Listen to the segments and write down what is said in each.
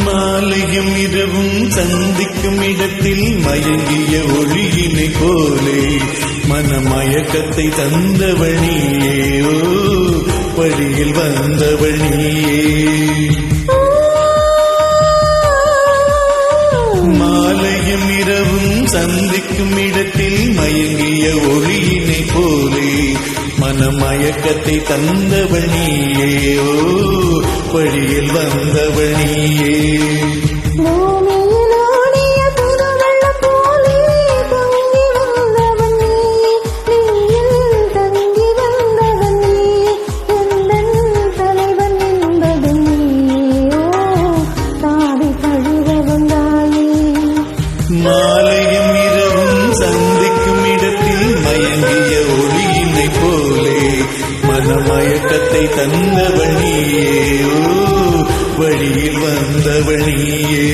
மாலையும் இரவும் சந்திக்கும் இடத்தில் மயங்கிய ஒளியினை போலே மனமயக்கத்தை தந்தவனியே, ஓ வழியில் வந்தவனியே. மாலையும் இரவும் சந்திக்கும் இடத்தில் மயங்கிய ஒளியினை போலே மனமயக்கத்தை தந்தவனியே, ஓ வழியில் வந்தவனியே. மாலையும் இரவும் சந்திக்கும் இடத்தில் மயங்கிய ஒளியினை போலே மனமயக்கத்தை தந்தவனியே, ஓ வழியில் வந்தவனியே.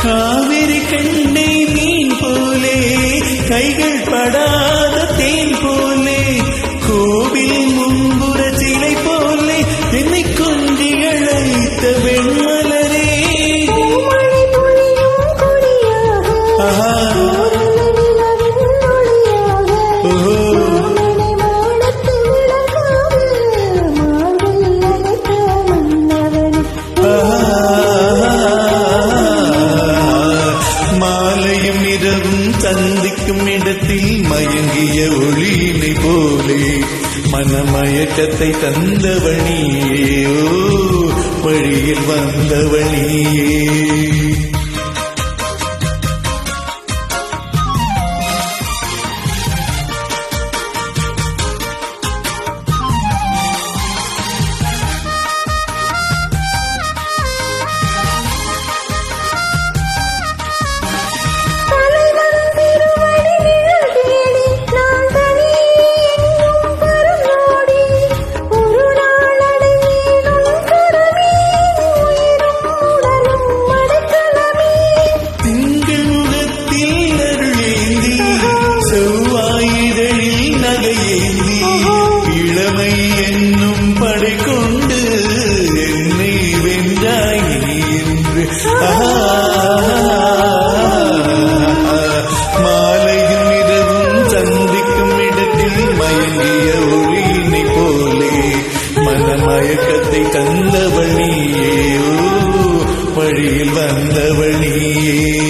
காவிரி கண்ணை மீன் போலே கைகள் படாத தேன் போலே கோவில் முன்புற சிலை போலே என்னை கொஞ்சி அழைத்த வெண்மலரே. மாலையும் இரவும் சந்திக்கும் இடத்தில் மயங்கிய ஒளியினை போலே மனமயக்கத்தை தந்தவனியே, ஓ வழியில் வந்தவனியே. இளமை என்னும் படை கொண்டு என்னை வென்றாய் என்று. மாலையும் இரவும் சந்திக்கும் இடத்தில் மயங்கிய ஒளியினை போலே மனமயக்கத்தை தந்தவனியே, ஓ வழியில் வந்தவனியே.